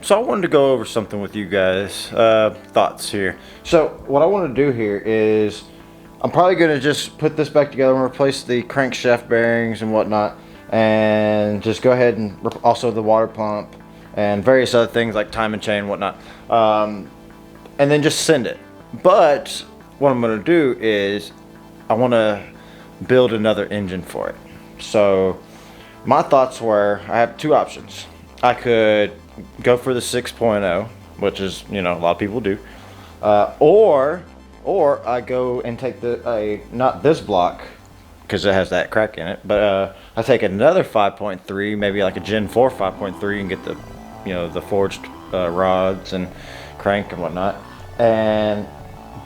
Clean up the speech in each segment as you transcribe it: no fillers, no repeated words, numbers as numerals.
So I wanted to go over something with you guys, thoughts here. So what I want to do here is I'm probably going to just put this back together and replace the crankshaft bearings and whatnot, and just go ahead and also the water pump and various other things like timing chain and whatnot, and then just send it. But what I'm going to do is I want to build another engine for it. So my thoughts were, I have two options. I could go for the 6.0, which is, you know, a lot of people do, or I go and take not this block because it has that crack in it, but I take another 5.3, maybe like a Gen 4 5.3, and get the, you know, the forged rods and crank and whatnot, and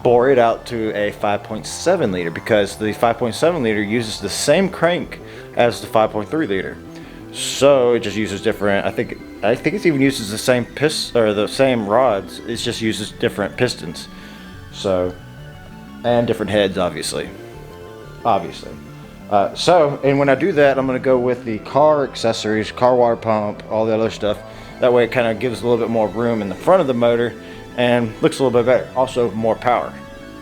bore it out to a 5.7 liter, because the 5.7 liter uses the same crank as the 5.3 liter. So it just uses different, I think it even uses the same or the same rods. It just uses different pistons. So, and different heads, obviously. So, and when I do that, I'm going to go with the car accessories, car water pump, all the other stuff. That way it kind of gives a little bit more room in the front of the motor and looks a little bit better. Also more power.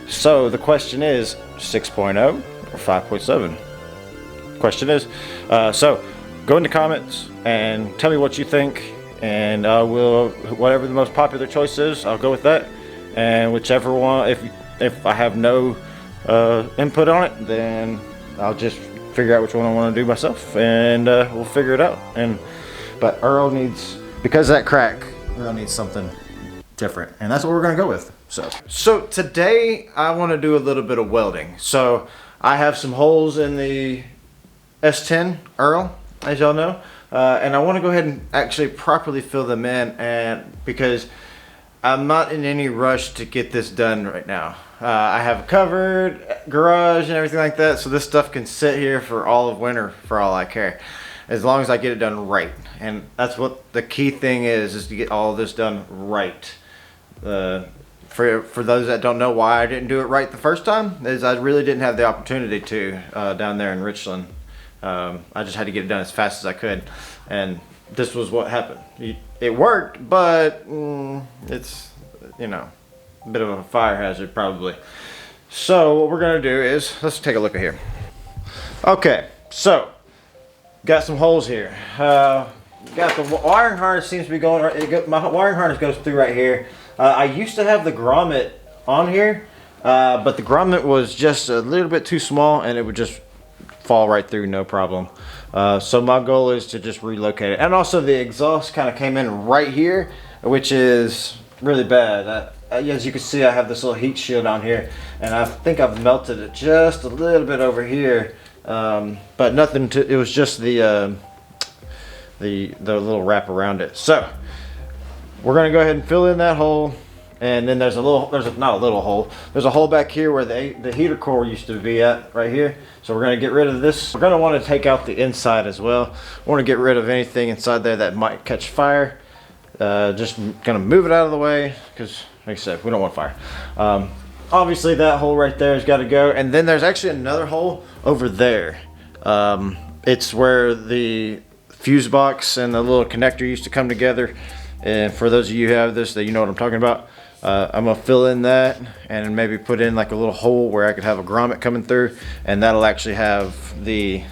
So the question is 6.0 or 5.7? Question is, so go in the comments and tell me what you think, and I will, whatever the most popular choice is, I'll go with that. And whichever one, if I have no input on it, then I'll just figure out which one I want to do myself, and we'll figure it out. But Earl needs, because of that crack, Earl needs something different, and that's what we're gonna go with. So today I want to do a little bit of welding. So I have some holes in the S10 Earl, as y'all know, and I want to go ahead and actually properly fill them in, and because I'm not in any rush to get this done right now. I have a covered garage and everything like that, so this stuff can sit here for all of winter for all I care, as long as I get it done right. And that's what the key thing is to get all of this done right. For those that don't know why I didn't do it right the first time, is I really didn't have the opportunity to down there in Richland. I just had to get it done as fast as I could, and this was what happened. It worked, but it's, you know, a bit of a fire hazard probably. So what we're gonna do is, let's take a look at here. Okay, so got some holes here. Got the wiring harness, seems to be going right. My wiring harness goes through right here. I used to have the grommet on here, but the grommet was just a little bit too small, and it would just fall right through, no problem. So my goal is to just relocate it. And also the exhaust kind of came in right here, which is really bad. As you can see, I have this little heat shield on here, and I think I've melted it just a little bit over here, but nothing to, it was just the little wrap around it. So we're gonna go ahead and fill in that hole, and then there's not a little hole, there's a hole back here where the heater core used to be at, right here. So we're gonna get rid of this. We're gonna want to take out the inside as well. We want to get rid of anything inside there that might catch fire. Just gonna move it out of the way, because like I said, we don't want fire. Obviously that hole right there has got to go, and then there's actually another hole over there. It's where the fuse box and the little connector used to come together. And for those of you who have this, that you know what I'm talking about, I'm gonna fill in that and maybe put in like a little hole where I could have a grommet coming through, and that'll actually have the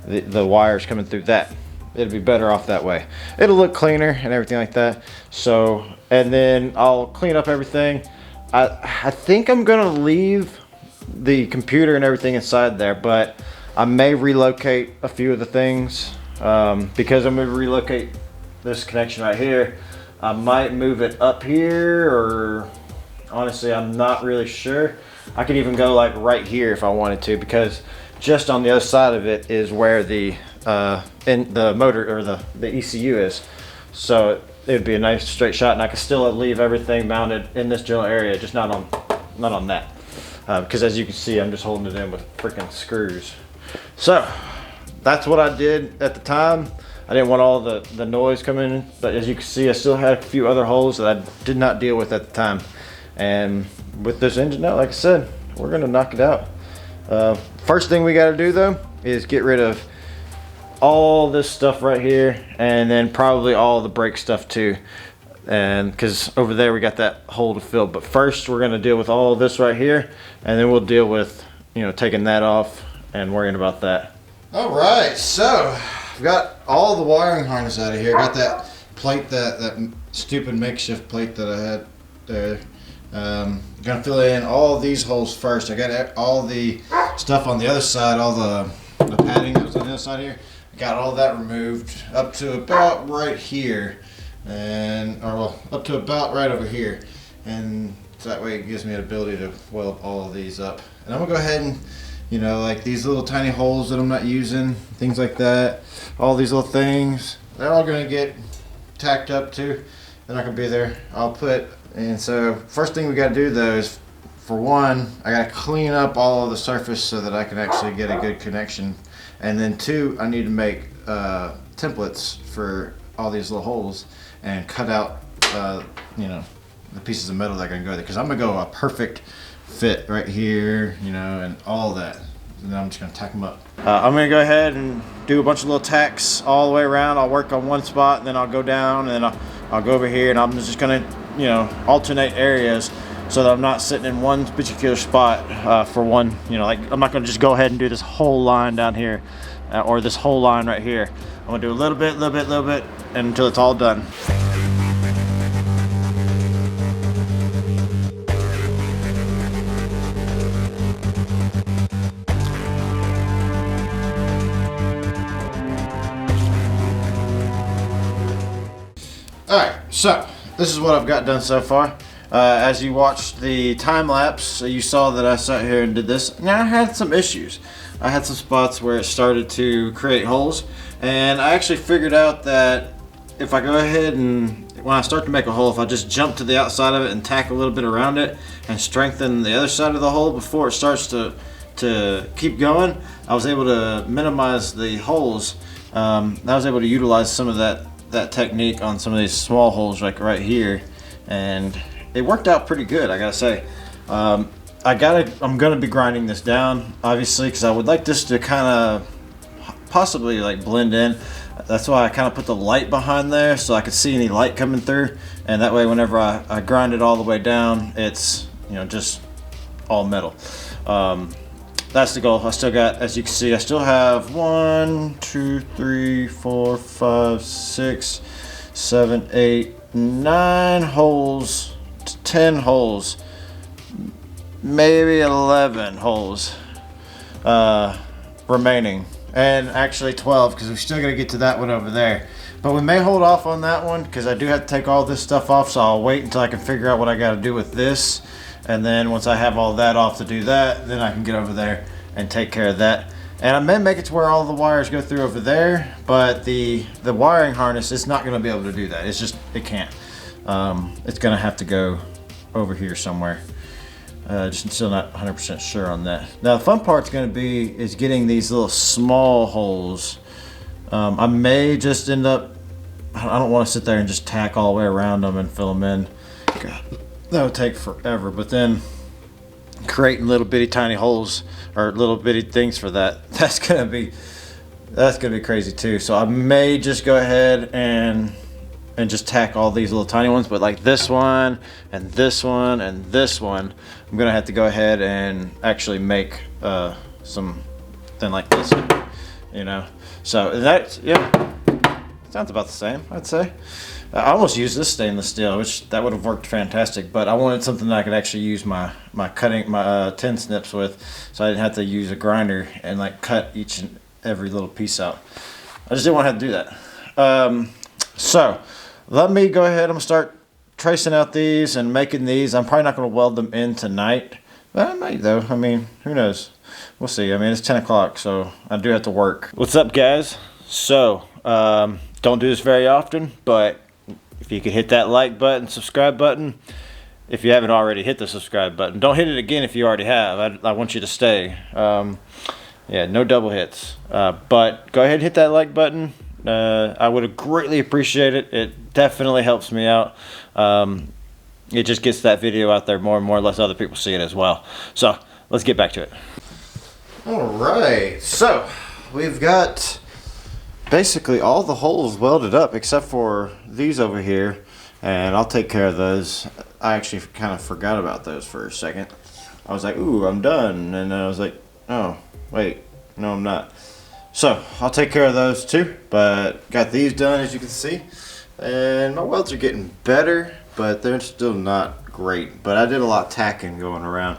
wires coming through that. It'll be better off that way. It'll look cleaner and everything like that. So, and then I'll clean up everything. I think I'm gonna leave the computer and everything inside there, but I may relocate a few of the things, because I'm gonna relocate this connection right here. I might move it up here, or honestly I'm not really sure. I could even go like right here if I wanted to, because just on the other side of it is where the motor or the ECU is. So it would be a nice straight shot, and I could still leave everything mounted in this general area, just not on that, because as you can see, I'm just holding it in with freaking screws. So that's what I did at the time. I didn't want all the noise coming in, but as you can see, I still had a few other holes that I did not deal with at the time. And with this engine now, like I said, we're gonna knock it out. First thing we gotta do though is get rid of all this stuff right here, and then probably all the brake stuff too. And because over there we got that hole to fill. But first we're gonna deal with all of this right here, and then we'll deal with, you know, taking that off and worrying about that. All right, so I've got all the wiring harness out of here. Got that plate, that stupid makeshift plate that I had there. Gonna fill in all these holes first. I got all the stuff on the other side, all the padding that was on the other side here. I got all that removed up to about right here, up to about right over here, and so that way it gives me the ability to weld all of these up. And I'm gonna go ahead and, you know, like these little tiny holes that I'm not using, things like that, all these little things, they're all gonna get tacked up too. They're not gonna be there. And so first thing we gotta do though is, for one, I gotta clean up all of the surface so that I can actually get a good connection. And then two, I need to make templates for all these little holes and cut out, you know, the pieces of metal that are gonna go there. Cause I'm gonna go a perfect fit right here, you know, and all that. And then I'm just gonna tack them up. I'm gonna go ahead and do a bunch of little tacks all the way around. I'll work on one spot, and then I'll go down, and then I'll go over here, and I'm just gonna, you know, alternate areas so that I'm not sitting in one particular spot for one, you know, like I'm not gonna just go ahead and do this whole line down here or this whole line right here. I'm gonna do a little bit, and until it's all done. Alright, so this is what I've got done so far. As you watched the time lapse, you saw that I sat here and did this. Now I had some issues. I had some spots where it started to create holes, and I actually figured out that if I go ahead and, when I start to make a hole, if I just jump to the outside of it and tack a little bit around it and strengthen the other side of the hole before it starts to keep going, I was able to minimize the holes. I was able to utilize some of that technique on some of these small holes like right here, and it worked out pretty good, I gotta say. I'm gonna be grinding this down, obviously, because I would like this to kind of possibly like blend in. That's why I kind of put the light behind there so I could see any light coming through, and that way whenever I grind it all the way down, it's, you know, just all metal. That's the goal. I still got, as you can see, I still have 1, 2, 3, 4, 5, 6, 7, 8, 9 holes, 10 holes, maybe 11 holes remaining, and actually 12, because we're still going to get to that one over there. But we may hold off on that one because I do have to take all this stuff off, so I'll wait until I can figure out what I got to do with this. And then once I have all that off to do that, then I can get over there and take care of that. And I may make it to where all the wires go through over there, but the wiring harness is not going to be able to do that. It's just, it can't. It's going to have to go over here somewhere. Just still not 100% sure on that. Now the fun part's going to be is getting these little small holes. I may just end up, I don't want to sit there and just tack all the way around them and fill them in. God, that would take forever. But then creating little bitty tiny holes or little bitty things for that's gonna be crazy too. So I may just go ahead and just tack all these little tiny ones, but like this one and this one and this one, I'm gonna have to go ahead and actually make something like this, you know. So that's, yeah, sounds about the same, I'd say. I almost used this stainless steel, which that would have worked fantastic, but I wanted something that I could actually use my tin snips with, so I didn't have to use a grinder and like cut each and every little piece out. I just didn't want to have to do that. So let me go ahead. I'm gonna start tracing out these and making these. I'm probably not gonna weld them in tonight, but I might though. I mean, who knows? We'll see. I mean, it's 10 o'clock, so I do have to work. What's up, guys? So don't do this very often, but if you could hit that like button, subscribe button, if you haven't already hit the subscribe button. Don't hit it again if you already have. I want you to stay. Yeah, no double hits. But go ahead and hit that like button. I would greatly appreciate it. It definitely helps me out. It just gets that video out there more and more, less other people see it as well. So let's get back to it. All right, so we've got basically all the holes welded up except for these over here, and I'll take care of those. I actually kind of forgot about those for a second. I was like, ooh, I'm done, and then I was like, oh wait, no I'm not. So I'll take care of those too, but got these done, as you can see, and my welds are getting better, but they're still not great. But I did a lot of tacking going around,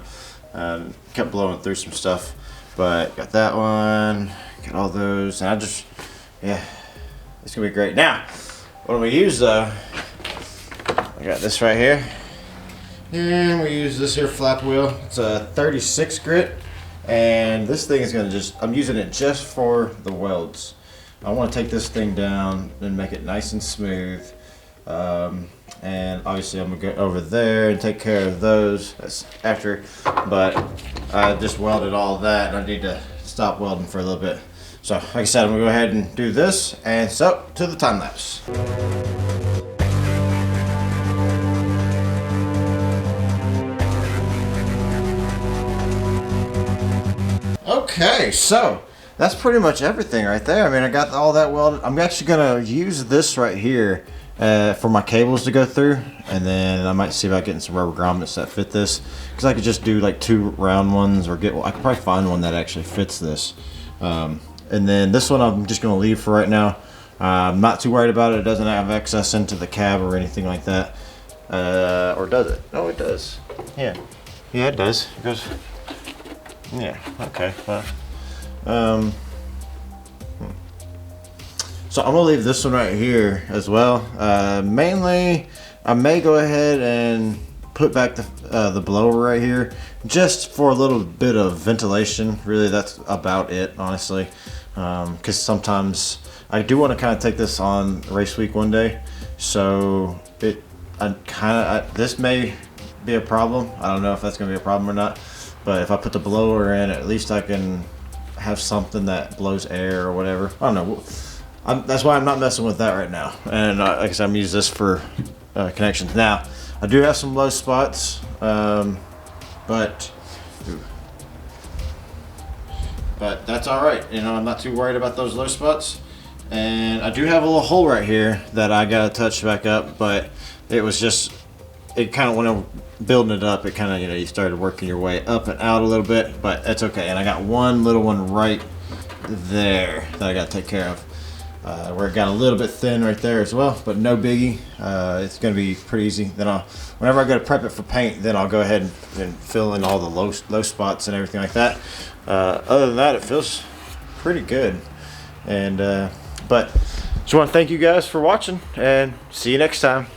kept blowing through some stuff, but got that one, got all those, and yeah, it's gonna be great. Now, what we use though, I got this right here, and we use this here flap wheel. It's a 36 grit, and this thing is gonna I'm using it just for the welds. I want to take this thing down and make it nice and smooth, and obviously I'm gonna go over there and take care of those. That's after, but I just welded all of that, and I need to stop welding for a little bit. So, like I said, I'm gonna go ahead and do this, and so to the time lapse. Okay, so that's pretty much everything right there. I mean, I got all that welded. I'm actually gonna use this right here for my cables to go through, and then I might see about getting some rubber grommets that fit this, because I could just do like 2 round ones, or I could probably find one that actually fits this. And then this one I'm just gonna leave for right now. I'm not too worried about it. It doesn't have access into the cab or anything like that. Or does it? No, it does. Yeah, it does. It goes. Yeah. Okay. Well. So I'm gonna leave this one right here as well. Mainly, I may go ahead and put back the blower right here, just for a little bit of ventilation. Really, that's about it, honestly. Because sometimes I do want to kind of take this on race week one day, so this may be a problem. I don't know if that's gonna be a problem or not, but if I put the blower in, at least I can have something that blows air or whatever. I don't know. That's why I'm not messing with that right now, and like I said, I'm using this for connections. Now, I do have some low spots, but that's all right. You know, I'm not too worried about those low spots. And I do have a little hole right here that I gotta touch back up, but it kind of, when I'm building it up, it kind of, you started working your way up and out a little bit, but that's okay. And I got one little one right there that I gotta take care of, where it got a little bit thin right there as well, but no biggie. It's gonna be pretty easy. Then whenever I go to prep it for paint, then I'll go ahead and fill in all the low spots and everything like that. Other than that, it feels pretty good. And but just want to thank you guys for watching, and see you next time.